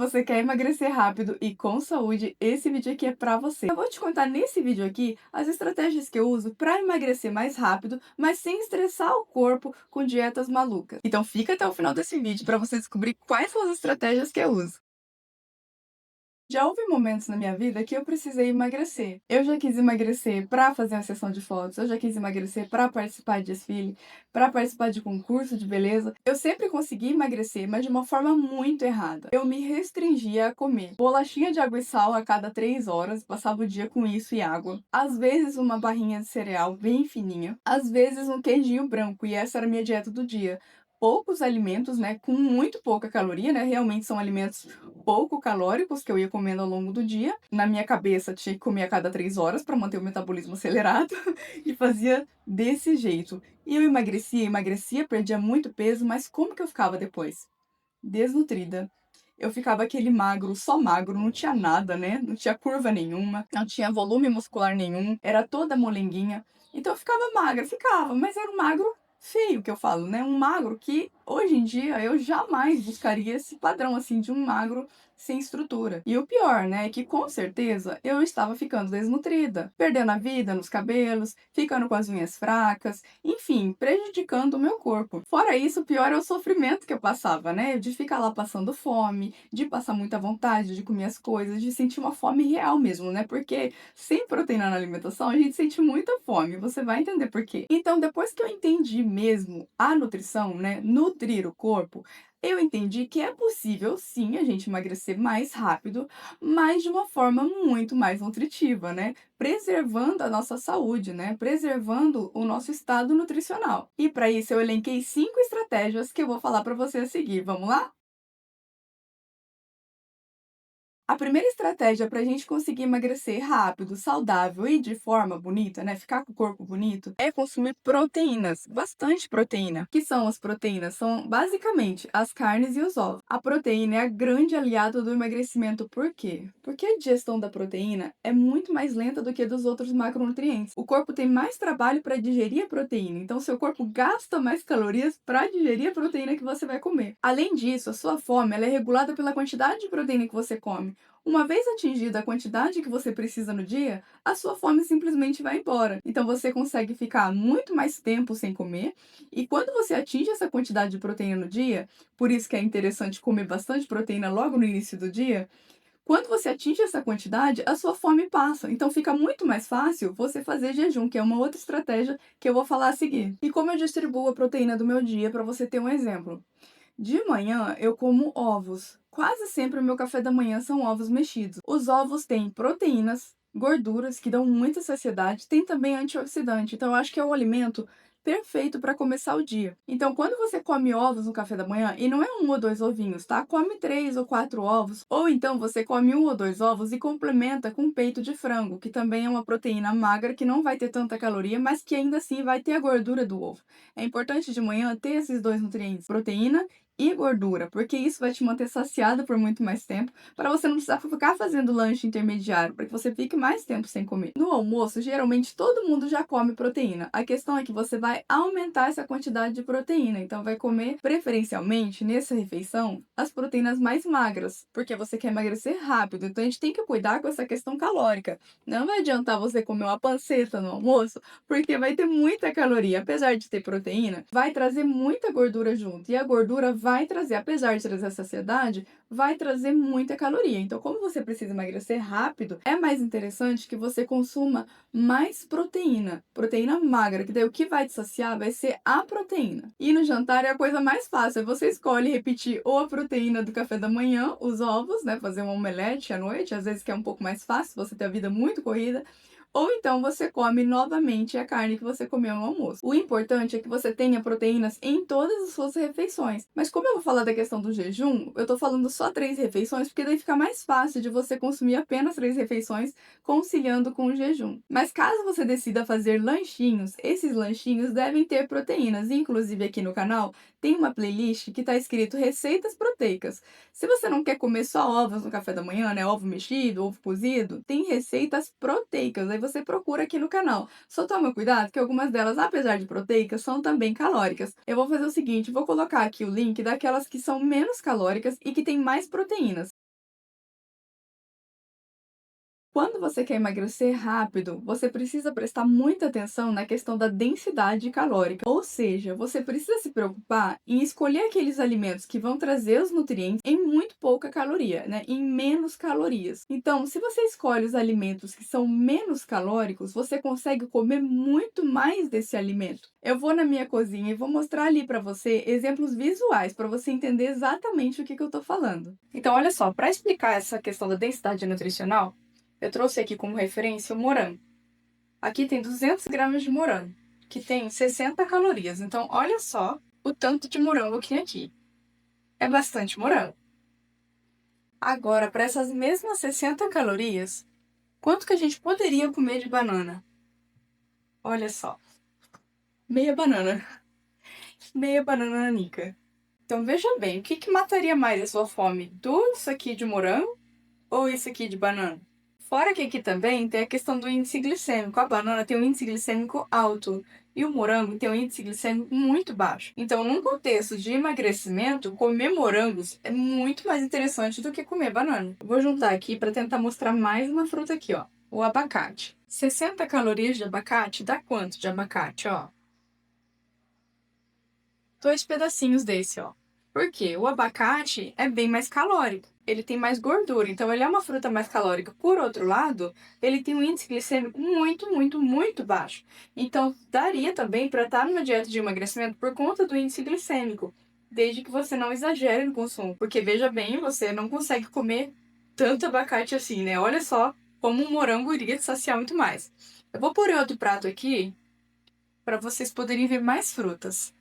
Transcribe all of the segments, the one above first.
você quer emagrecer rápido e com saúde, esse vídeo aqui é pra você. Eu vou te contar nesse vídeo aqui as estratégias que eu uso pra emagrecer mais rápido, mas sem estressar o corpo com dietas malucas. Então fica até o final desse vídeo pra você descobrir quais são as estratégias que eu uso. Já houve momentos na minha vida que eu precisei emagrecer. Eu já quis emagrecer para fazer uma sessão de fotos, eu já quis emagrecer para participar de desfile, para participar de concurso de beleza. Eu sempre consegui emagrecer, mas de uma forma muito errada. Eu me restringia a comer bolachinha de água e sal a cada 3 horas, passava o dia com isso e água. Às vezes uma barrinha de cereal bem fininha, às vezes um queijinho branco, e essa era a minha dieta do dia. Poucos alimentos, né, com muito pouca caloria, né, realmente são alimentos pouco calóricos que eu ia comendo ao longo do dia. Na minha cabeça, tinha que comer a cada 3 horas para manter o metabolismo acelerado e fazia desse jeito. E eu emagrecia, perdia muito peso, mas como que eu ficava depois? Desnutrida. Eu ficava aquele magro, só magro, não tinha nada, né? Não tinha curva nenhuma, não tinha volume muscular nenhum, era toda molenguinha. Então eu ficava magra, ficava, mas era um magro feio que eu falo, né? Um magro que hoje em dia eu jamais buscaria esse padrão assim de um magro sem estrutura. E o pior, né, é que com certeza eu estava ficando desnutrida, perdendo a vida nos cabelos, ficando com as unhas fracas, enfim, prejudicando o meu corpo. Fora isso, o pior é o sofrimento que eu passava, né? De ficar lá passando fome, de passar muita vontade de comer as coisas, de sentir uma fome real mesmo, né? Porque sem proteína na alimentação, a gente sente muita fome. Você vai entender por quê. Então, depois que eu entendi mesmo a nutrição, né? Nutrir o corpo, eu entendi que é possível sim a gente emagrecer mais rápido, mas de uma forma muito mais nutritiva, né? Preservando a nossa saúde, né? Preservando o nosso estado nutricional. E para isso eu elenquei 5 estratégias que eu vou falar para você a seguir. Vamos lá? A primeira estratégia para a gente conseguir emagrecer rápido, saudável e de forma bonita, né? Ficar com o corpo bonito, é consumir proteínas, bastante proteína. O que são as proteínas? São basicamente as carnes e os ovos. A proteína é a grande aliada do emagrecimento. Por quê? Porque a digestão da proteína é muito mais lenta do que a dos outros macronutrientes. O corpo tem mais trabalho para digerir a proteína, então seu corpo gasta mais calorias para digerir a proteína que você vai comer. Além disso, a sua fome ela é regulada pela quantidade de proteína que você come. Uma vez atingida a quantidade que você precisa no dia, a sua fome simplesmente vai embora. Então você consegue ficar muito mais tempo sem comer, e quando você atinge essa quantidade de proteína no dia, por isso que é interessante comer bastante proteína logo no início do dia, quando você atinge essa quantidade, a sua fome passa. Então fica muito mais fácil você fazer jejum, que é uma outra estratégia que eu vou falar a seguir. E como eu distribuo a proteína do meu dia, para você ter um exemplo. De manhã eu como ovos. Quase sempre o meu café da manhã são ovos mexidos. Os ovos têm proteínas, gorduras que dão muita saciedade, tem também antioxidante. Então eu acho que é o alimento perfeito para começar o dia. Então, quando você come ovos no café da manhã, e não é um ou dois ovinhos, tá? Come 3 ou 4 ovos. Ou então você come 1 ou 2 ovos e complementa com peito de frango, que também é uma proteína magra que não vai ter tanta caloria, mas que ainda assim vai ter a gordura do ovo. É importante de manhã ter esses dois nutrientes, proteína e gordura, porque isso vai te manter saciada por muito mais tempo, para você não precisar ficar fazendo lanche intermediário, para que você fique mais tempo sem comer. No almoço, geralmente todo mundo já come proteína. A questão é que você vai aumentar essa quantidade de proteína, então vai comer preferencialmente nessa refeição as proteínas mais magras, porque você quer emagrecer rápido. Então a gente tem que cuidar com essa questão calórica. Não vai adiantar você comer uma panceta no almoço, porque vai ter muita caloria. Apesar de ter proteína, vai trazer muita gordura junto. E a gordura vai trazer, apesar de trazer saciedade, vai trazer muita caloria. Então, como você precisa emagrecer rápido, é mais interessante que você consuma mais proteína. Proteína magra, que daí o que vai te saciar vai ser a proteína. E no jantar é a coisa mais fácil. Você escolhe repetir ou a proteína do café da manhã, os ovos, né? Fazer um omelete à noite, às vezes que é um pouco mais fácil, você ter a vida muito corrida. Ou então você come novamente a carne que você comeu no almoço. O importante é que você tenha proteínas em todas as suas refeições. Mas como eu vou falar da questão do jejum, eu tô falando só 3 refeições, porque daí fica mais fácil de você consumir apenas 3 refeições, conciliando com o jejum. Mas caso você decida fazer lanchinhos, esses lanchinhos devem ter proteínas. Inclusive aqui no canal tem uma playlist que tá escrito receitas proteicas. Se você não quer comer só ovos no café da manhã, né? Ovo mexido, ovo cozido, tem receitas proteicas. Aí você procura aqui no canal. Só toma cuidado que algumas delas, apesar de proteicas, são também calóricas. Eu vou fazer o seguinte, vou colocar aqui o link daquelas que são menos calóricas e que tem mais proteínas. Quando você quer emagrecer rápido, você precisa prestar muita atenção na questão da densidade calórica. Ou seja, você precisa se preocupar em escolher aqueles alimentos que vão trazer os nutrientes em muito pouca caloria, né? Em menos calorias. Então, se você escolhe os alimentos que são menos calóricos, você consegue comer muito mais desse alimento. Eu vou na minha cozinha e vou mostrar ali para você exemplos visuais para você entender exatamente o que eu estou falando. Então, olha só, para explicar essa questão da densidade nutricional, eu trouxe aqui como referência o morango. Aqui tem 200 gramas de morango, que tem 60 calorias. Então, olha só o tanto de morango que tem aqui. É bastante morango. Agora, para essas mesmas 60 calorias, quanto que a gente poderia comer de banana? Olha só. Meia banana. Meia banana nanica. Então, veja bem, o que mataria mais a sua fome? Isso aqui de morango ou isso aqui de banana? Fora que aqui também tem a questão do índice glicêmico. A banana tem um índice glicêmico alto e o morango tem um índice glicêmico muito baixo. Então, num contexto de emagrecimento, comer morangos é muito mais interessante do que comer banana. Eu vou juntar aqui para tentar mostrar mais uma fruta aqui, ó. O abacate. 60 calorias de abacate dá quanto de abacate, ó? 2 pedacinhos desse, ó. Por quê? O abacate é bem mais calórico. Ele tem mais gordura, então ele é uma fruta mais calórica. Por outro lado, ele tem um índice glicêmico muito baixo. Então, daria também para estar numa dieta de emagrecimento por conta do índice glicêmico, desde que você não exagere no consumo. Porque, veja bem, você não consegue comer tanto abacate assim, né? Olha só como um morango iria te saciar muito mais. Eu vou pôr outro prato aqui para vocês poderem ver mais frutas.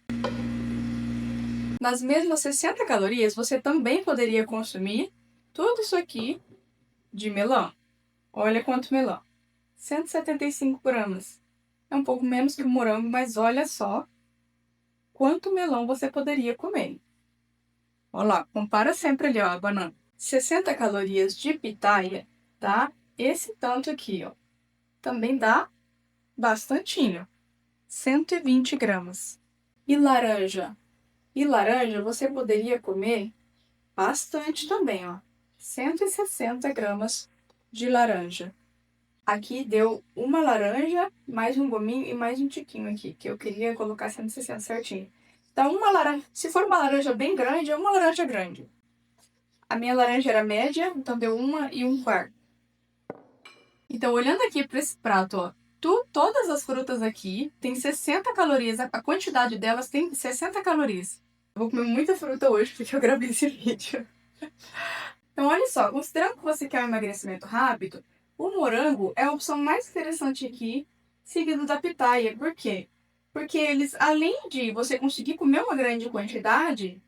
Nas mesmas 60 calorias, você também poderia consumir tudo isso aqui de melão. Olha quanto melão. 175 gramas. É um pouco menos que o morango, mas olha só quanto melão você poderia comer. Olha lá, compara sempre ali, ó, a banana. 60 calorias de pitaia dá esse tanto aqui, ó. Também dá bastantinho. 120 gramas. E laranja? E laranja você poderia comer bastante também, ó. 160 gramas de laranja. Aqui deu uma laranja, mais um gominho e mais um tiquinho aqui, que eu queria colocar 160 certinho. Então, uma laranja, se for uma laranja bem grande, é uma laranja grande. A minha laranja era média, então deu 1,25. Então, olhando aqui para esse prato, ó, todas as frutas aqui tem 60 calorias, a quantidade delas tem 60 calorias. Eu vou comer muita fruta hoje porque eu gravei esse vídeo. Então, olha só, considerando que você quer um emagrecimento rápido, o morango é a opção mais interessante aqui, seguido da pitaia. Por quê? Porque eles, além de você conseguir comer uma grande quantidade,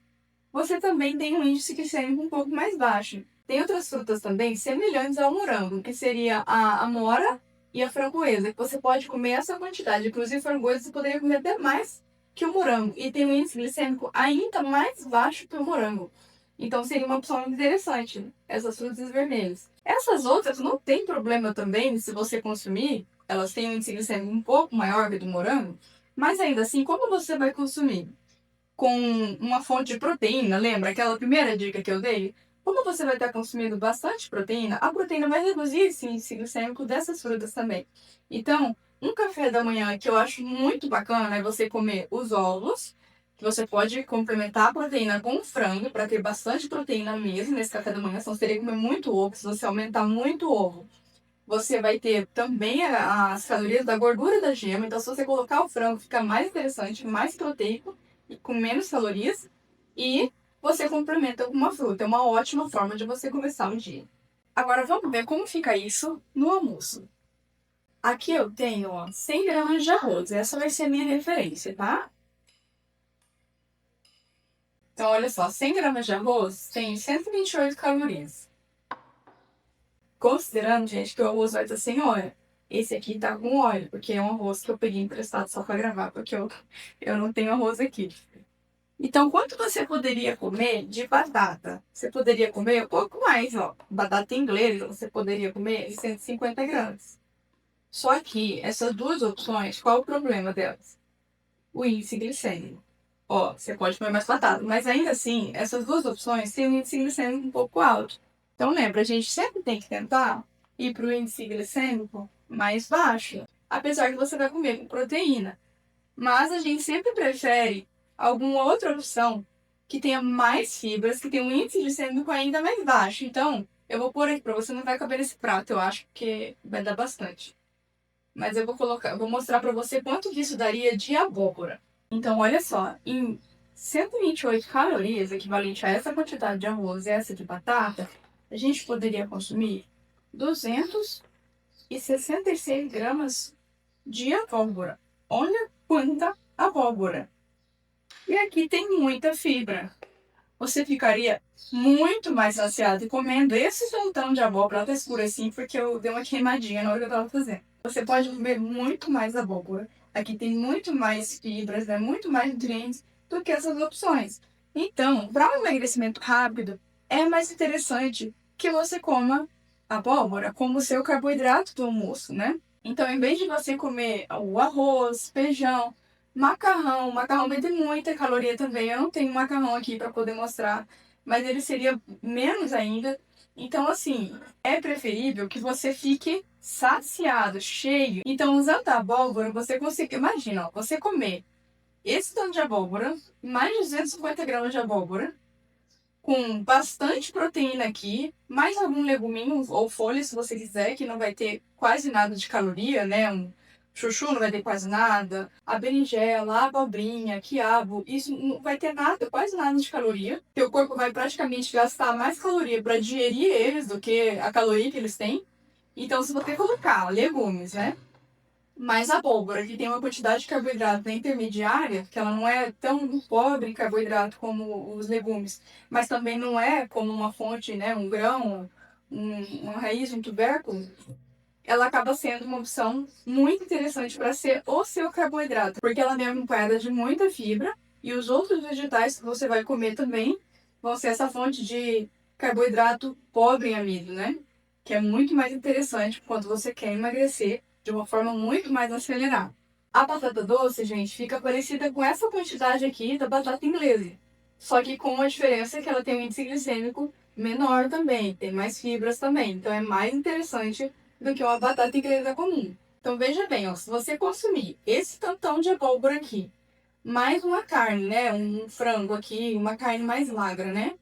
você também tem um índice glicêmico um pouco mais baixo. Tem outras frutas também semelhantes ao morango, que seria a amora e a framboesa, que você pode comer essa quantidade. Inclusive, framboesa você poderia comer até mais que o morango, e tem um índice glicêmico ainda mais baixo que o morango. Então seria uma opção interessante, né? Essas frutas vermelhas. Essas outras não tem problema também se você consumir, elas têm um índice glicêmico um pouco maior que o do morango, mas ainda assim, como você vai consumir? Com uma fonte de proteína, lembra aquela primeira dica que eu dei? Como você vai estar consumindo bastante proteína, a proteína vai reduzir esse índice glicêmico dessas frutas também. Então, um café da manhã que eu acho muito bacana é você comer os ovos, que você pode complementar a proteína com frango, para ter bastante proteína mesmo nesse café da manhã, senão você teria que comer muito ovo. Se você aumentar muito o ovo, você vai ter também as calorias da gordura da gema. Então, se você colocar o frango, fica mais interessante, mais proteico e com menos calorias. E você complementa com uma fruta. É uma ótima forma de você começar um dia. Agora, vamos ver como fica isso no almoço. Aqui eu tenho, ó, 100 gramas de arroz. Essa vai ser a minha referência, tá? Então, olha só, 100 gramas de arroz tem 128 calorias. Considerando, gente, que o arroz vai estar sem óleo. Esse aqui tá com óleo, porque é um arroz que eu peguei emprestado só pra gravar, porque eu não tenho arroz aqui. Então, quanto você poderia comer de batata? Você poderia comer um pouco mais, ó. Batata inglesa, você poderia comer de 150 gramas. Só que essas duas opções, qual o problema delas? O índice glicêmico. Ó, você pode comer mais batata, mas ainda assim, essas duas opções têm um índice glicêmico um pouco alto. Então lembra, a gente sempre tem que tentar e para o índice glicêmico mais baixo, apesar que você vai comer com proteína. Mas a gente sempre prefere alguma outra opção que tenha mais fibras, que tenha um índice glicêmico ainda mais baixo. Então, eu vou pôr aqui para você, não vai caber nesse prato, eu acho que vai dar bastante. Mas eu vou mostrar para você quanto que isso daria de abóbora. Então, olha só, em 128 calorias, equivalente a essa quantidade de arroz e essa de batata, a gente poderia consumir 266 gramas de abóbora. Olha quanta abóbora! E aqui tem muita fibra. Você ficaria muito mais saciado comendo esse montão de abóbora. Ela tá escura assim porque eu dei uma queimadinha na hora que eu tava fazendo. Você pode comer muito mais abóbora. Aqui tem muito mais fibras, né? Muito mais nutrientes do que essas opções. Então, para um emagrecimento rápido, é mais interessante que você coma abóbora como seu carboidrato do almoço, né? Então, em vez de você comer o arroz, feijão, macarrão vai ter muita caloria também. Eu não tenho macarrão aqui para poder mostrar, mas ele seria menos ainda. Então, assim, é preferível que você fique saciado, cheio. Então, usando a abóbora, você consegue. Imagina, ó, você comer esse tanto de abóbora, mais de 250 gramas de abóbora, com bastante proteína aqui, mais algum leguminho ou folha, se você quiser, que não vai ter quase nada de caloria, né? Um chuchu não vai ter quase nada, a berinjela, a abobrinha, quiabo, isso não vai ter nada, quase nada de caloria. Teu corpo vai praticamente gastar mais caloria para digerir eles do que a caloria que eles têm. Então, se você colocar legumes, né? Mas a abóbora, que tem uma quantidade de carboidrato intermediária, que ela não é tão pobre em carboidrato como os legumes, mas também não é como uma fonte, né, um grão, uma raiz, um tubérculo, ela acaba sendo uma opção muito interessante para ser o seu carboidrato, porque ela é acompanhada de muita fibra e os outros vegetais que você vai comer também vão ser essa fonte de carboidrato pobre em amido, né? Que é muito mais interessante quando você quer emagrecer de uma forma muito mais acelerada. A batata doce, gente, fica parecida com essa quantidade aqui da batata inglesa, só que com a diferença que ela tem um índice glicêmico menor também, tem mais fibras também, então é mais interessante do que uma batata inglesa comum. Então veja bem, ó, se você consumir esse tantão de abóbora aqui, mais uma carne, né, um frango aqui, uma carne mais magra, né?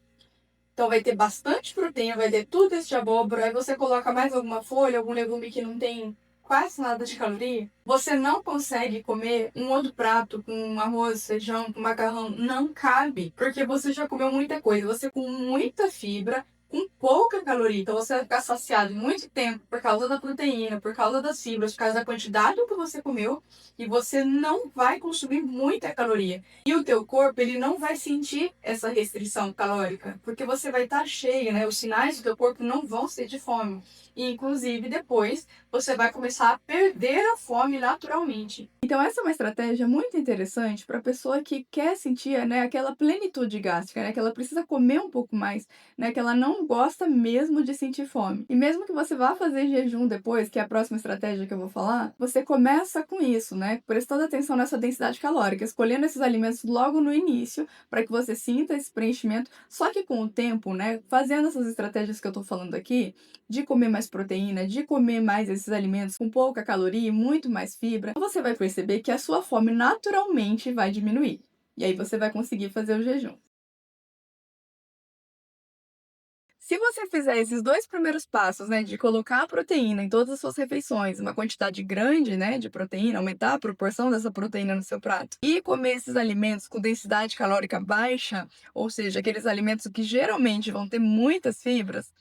Então vai ter bastante proteína, vai ter tudo isso de abóbora, aí você coloca mais alguma folha, algum legume que não tem quase nada de caloria. Você não consegue comer um outro prato com arroz, feijão, com macarrão, não cabe, porque você já comeu muita coisa, você com muita fibra, com pouca caloria. Então você vai ficar saciado muito tempo por causa da proteína, por causa das fibras, por causa da quantidade que você comeu, e você não vai consumir muita caloria. E o teu corpo, ele não vai sentir essa restrição calórica, porque você vai estar cheio, né? Os sinais do teu corpo não vão ser de fome. E, inclusive, depois, você vai começar a perder a fome naturalmente. Então, essa é uma estratégia muito interessante para a pessoa que quer sentir, né, aquela plenitude gástrica, né? Que ela precisa comer um pouco mais, né? Que ela não gosta mesmo de sentir fome. E mesmo que você vá fazer jejum depois, que é a próxima estratégia que eu vou falar, você começa com isso, né? Prestando atenção nessa densidade calórica, escolhendo esses alimentos logo no início, para que você sinta esse preenchimento. Só que com o tempo, né, fazendo essas estratégias que eu tô falando aqui, de comer mais proteína, de comer mais esses alimentos com pouca caloria e muito mais fibra, você vai perceber que a sua fome naturalmente vai diminuir. E aí você vai conseguir fazer o jejum. Se você fizer esses 2 primeiros passos, né, de colocar a proteína em todas as suas refeições, uma quantidade grande, né, de proteína, aumentar a proporção dessa proteína no seu prato, e comer esses alimentos com densidade calórica baixa, ou seja, aqueles alimentos que geralmente vão ter muitas fibras,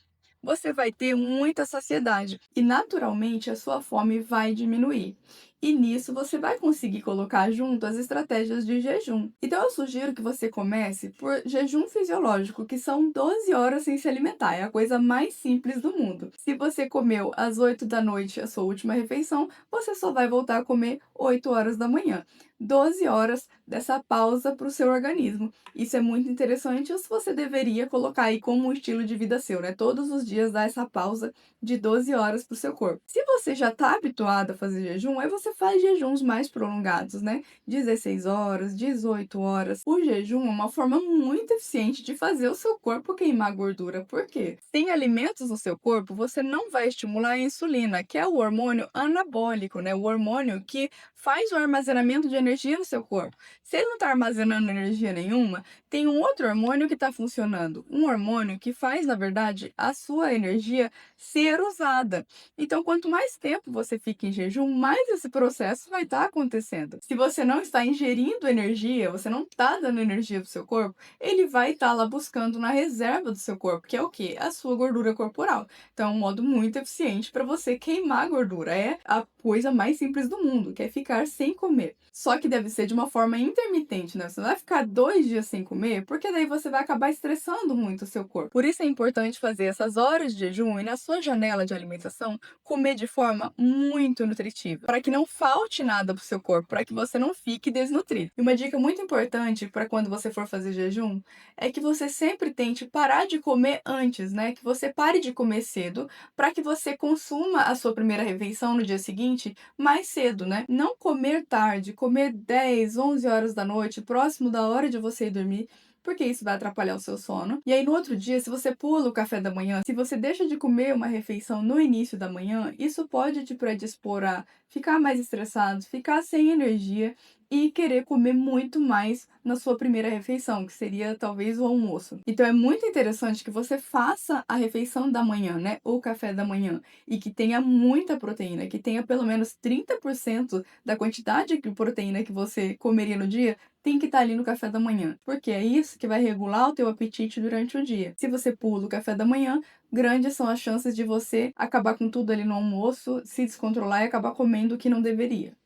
você vai ter muita saciedade e naturalmente a sua fome vai diminuir. E nisso você vai conseguir colocar junto as estratégias de jejum. Então eu sugiro que você comece por jejum fisiológico, que são 12 horas sem se alimentar. É a coisa mais simples do mundo. Se você comeu às 8 da noite a sua última refeição, você só vai voltar a comer 8 horas da manhã. 12 horas dessa pausa para o seu organismo. Isso é muito interessante, ou se você deveria colocar aí como um estilo de vida seu, né? Todos os dias dar essa pausa de 12 horas para o seu corpo. Se você já está habituado a fazer jejum, aí você você faz jejuns mais prolongados, né? 16 horas, 18 horas. O jejum é uma forma muito eficiente de fazer o seu corpo queimar gordura. Por quê? Sem alimentos no seu corpo, você não vai estimular a insulina, que é o hormônio anabólico, né? O hormônio que faz o armazenamento de energia no seu corpo. Se ele não está armazenando energia nenhuma, tem um outro hormônio que está funcionando. Um hormônio que faz, na verdade, a sua energia ser usada. Então, quanto mais tempo você fica em jejum, mais esse processo vai estar acontecendo. Se você não está ingerindo energia, você não está dando energia para o seu corpo, ele vai estar lá buscando na reserva do seu corpo, que é o quê? A sua gordura corporal. Então, é um modo muito eficiente para você queimar gordura. É a coisa mais simples do mundo, que é ficar sem comer. Só que deve ser de uma forma intermitente, né? Você não vai ficar 2 dias sem comer, porque daí você vai acabar estressando muito o seu corpo. Por isso é importante fazer essas horas de jejum e na sua janela de alimentação, comer de forma muito nutritiva, para que não falte nada para o seu corpo, para que você não fique desnutrido. E uma dica muito importante para quando você for fazer jejum é que você sempre tente parar de comer antes, né? Que você pare de comer cedo, para que você consuma a sua primeira refeição no dia seguinte mais cedo, né? Não comer tarde, comer 10, 11 horas da noite, próximo da hora de você ir dormir, porque isso vai atrapalhar o seu sono. E aí, no outro dia, se você pula o café da manhã, se você deixa de comer uma refeição no início da manhã, isso pode te predispor a ficar mais estressado, ficar sem energia e querer comer muito mais na sua primeira refeição, que seria talvez o almoço. Então é muito interessante que você faça a refeição da manhã, né? O café da manhã, e que tenha muita proteína, que tenha pelo menos 30% da quantidade de proteína que você comeria no dia, tem que estar ali no café da manhã, porque é isso que vai regular o teu apetite durante o dia. Se você pula o café da manhã, grandes são as chances de você acabar com tudo ali no almoço, se descontrolar e acabar comendo o que não deveria.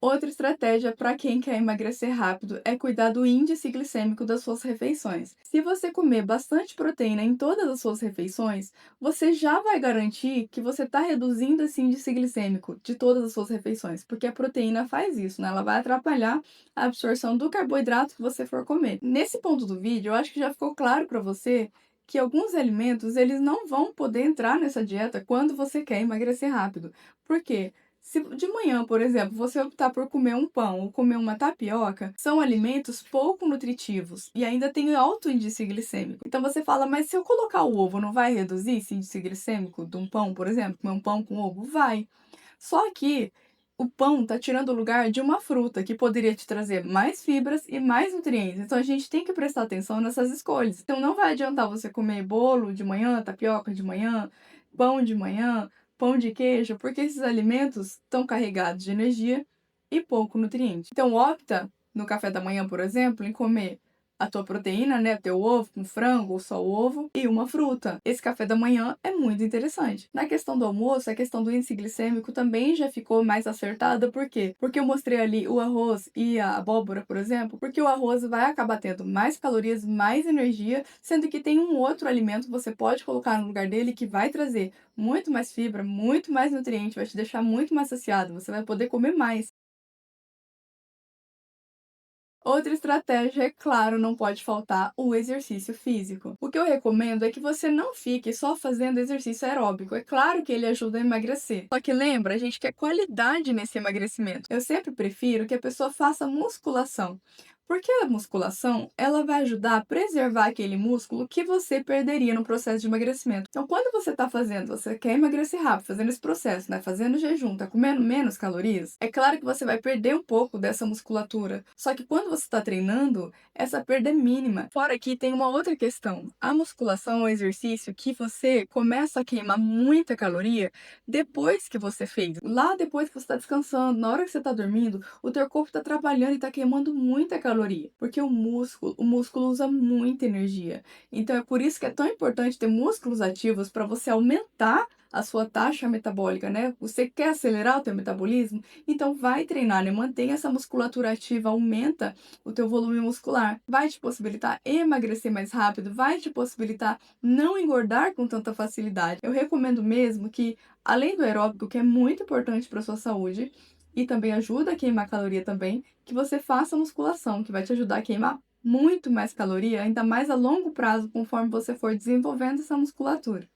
Outra estratégia para quem quer emagrecer rápido é cuidar do índice glicêmico das suas refeições. Se você comer bastante proteína em todas as suas refeições, você já vai garantir que você está reduzindo esse índice glicêmico de todas as suas refeições, porque a proteína faz isso, né? Ela vai atrapalhar a absorção do carboidrato que você for comer. Nesse ponto do vídeo, eu acho que já ficou claro para você que alguns alimentos eles não vão poder entrar nessa dieta quando você quer emagrecer rápido. Por quê? Se de manhã, por exemplo, você optar por comer um pão ou comer uma tapioca, são alimentos pouco nutritivos e ainda tem alto índice glicêmico. Então você fala, mas se eu colocar o ovo, não vai reduzir esse índice glicêmico de um pão, por exemplo? Comer um pão com ovo? Vai. Só que o pão está tirando o lugar de uma fruta que poderia te trazer mais fibras e mais nutrientes. Então a gente tem que prestar atenção nessas escolhas. Então não vai adiantar você comer bolo de manhã, tapioca de manhã, pão de manhã, pão de queijo, porque esses alimentos estão carregados de energia e pouco nutriente. Então opta no café da manhã, por exemplo, em comer a tua proteína, né, teu ovo com frango ou só o ovo e uma fruta. Esse café da manhã é muito interessante. Na questão do almoço, a questão do índice glicêmico também já ficou mais acertada. Por quê? Porque eu mostrei ali o arroz e a abóbora, por exemplo, porque o arroz vai acabar tendo mais calorias, mais energia, sendo que tem um outro alimento que você pode colocar no lugar dele que vai trazer muito mais fibra, muito mais nutriente, vai te deixar muito mais saciado, você vai poder comer mais. Outra estratégia, é claro, não pode faltar o exercício físico. O que eu recomendo é que você não fique só fazendo exercício aeróbico. É claro que ele ajuda a emagrecer. Só que lembra, a gente quer qualidade nesse emagrecimento. Eu sempre prefiro que a pessoa faça musculação. Porque a musculação, ela vai ajudar a preservar aquele músculo que você perderia no processo de emagrecimento. Então, quando você está fazendo, você quer emagrecer rápido, fazendo esse processo, né? Fazendo jejum, tá comendo menos calorias, é claro que você vai perder um pouco dessa musculatura. Só que quando você está treinando, essa perda é mínima. Fora que tem uma outra questão. A musculação é um exercício que você começa a queimar muita caloria depois que você fez. Lá depois que você está descansando, na hora que você está dormindo, o teu corpo está trabalhando e está queimando muita caloria. Porque o músculo usa muita energia. Então é por isso que é tão importante ter músculos ativos para você aumentar a sua taxa metabólica, né? Você quer acelerar o teu metabolismo? Então vai treinar, né? Mantenha essa musculatura ativa, aumenta o teu volume muscular. Vai te possibilitar emagrecer mais rápido, vai te possibilitar não engordar com tanta facilidade. Eu recomendo mesmo que, além do aeróbico, que é muito importante para sua saúde, e também ajuda a queimar caloria também, que você faça musculação, que vai te ajudar a queimar muito mais caloria, ainda mais a longo prazo, conforme você for desenvolvendo essa musculatura.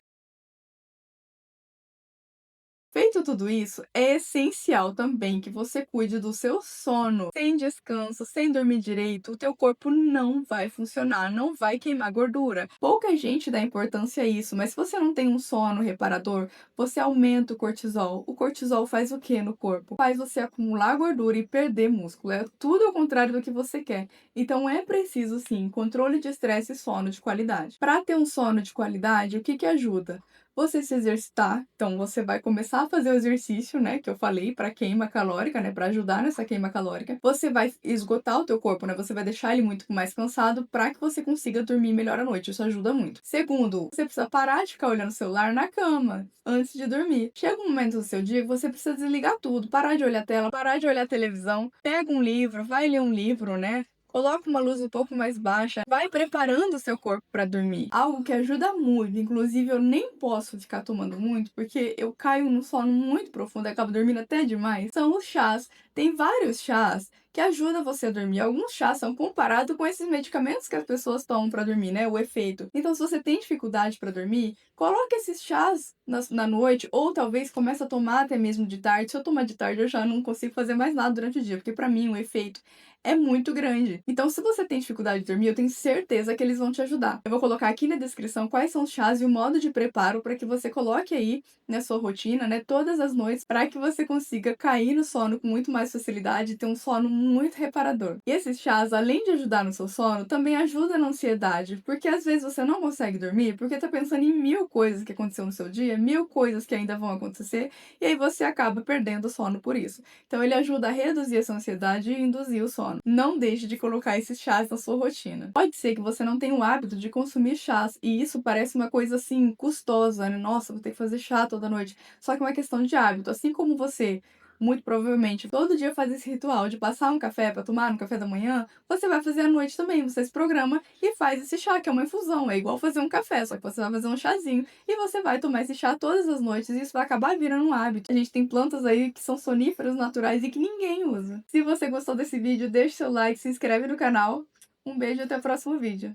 Feito tudo isso, é essencial também que você cuide do seu sono. Sem descanso, sem dormir direito, o teu corpo não vai funcionar, não vai queimar gordura. Pouca gente dá importância a isso, mas se você não tem um sono reparador, você aumenta o cortisol. O cortisol faz o que no corpo? Faz você acumular gordura e perder músculo. É tudo ao contrário do que você quer. Então é preciso sim controle de estresse e sono de qualidade. Para ter um sono de qualidade, o que que ajuda? Você se exercitar, então você vai começar a fazer o exercício, né, que eu falei, para queima calórica, né, para ajudar nessa queima calórica. Você vai esgotar o teu corpo, né, você vai deixar ele muito mais cansado para que você consiga dormir melhor à noite. Isso ajuda muito. Segundo, você precisa parar de ficar olhando o celular na cama antes de dormir. Chega um momento do seu dia que você precisa desligar tudo, parar de olhar a tela, parar de olhar a televisão, pega um livro, vai ler um livro, né? Coloca uma luz um pouco mais baixa, vai preparando o seu corpo para dormir. Algo que ajuda muito, inclusive eu nem posso ficar tomando muito, porque eu caio num sono muito profundo e acabo dormindo até demais, são os chás. Tem vários chás que ajudam você a dormir. Alguns chás são comparados com esses medicamentos que as pessoas tomam para dormir, né? O efeito. Então, se você tem dificuldade para dormir, coloque esses chás na noite, ou talvez comece a tomar até mesmo de tarde. Se eu tomar de tarde, eu já não consigo fazer mais nada durante o dia, porque para mim o efeito é muito grande. Então, se você tem dificuldade de dormir, eu tenho certeza que eles vão te ajudar. Eu vou colocar aqui na descrição quais são os chás e o modo de preparo para que você coloque aí na sua rotina, né, todas as noites, para que você consiga cair no sono com muito mais facilidade e ter um sono muito reparador. E esses chás, além de ajudar no seu sono, também ajudam na ansiedade, porque às vezes você não consegue dormir porque tá pensando em mil coisas que aconteceu no seu dia, mil coisas que ainda vão acontecer, e aí você acaba perdendo o sono por isso. Então ele ajuda a reduzir essa ansiedade e induzir o sono. Não deixe de colocar esses chás na sua rotina. Pode ser que você não tenha o hábito de consumir chás, e isso parece uma coisa assim custosa, né? Nossa, vou ter que fazer chá toda noite. Só que é uma questão de hábito. Assim como você, muito provavelmente, todo dia faz esse ritual de passar um café para tomar no café da manhã, você vai fazer à noite também. Você se programa e faz esse chá, que é uma infusão. É igual fazer um café, só que você vai fazer um chazinho e você vai tomar esse chá todas as noites e isso vai acabar virando um hábito. A gente tem plantas aí que são soníferos naturais e que ninguém usa. Se você gostou desse vídeo, deixe seu like, se inscreve no canal. Um beijo e até o próximo vídeo.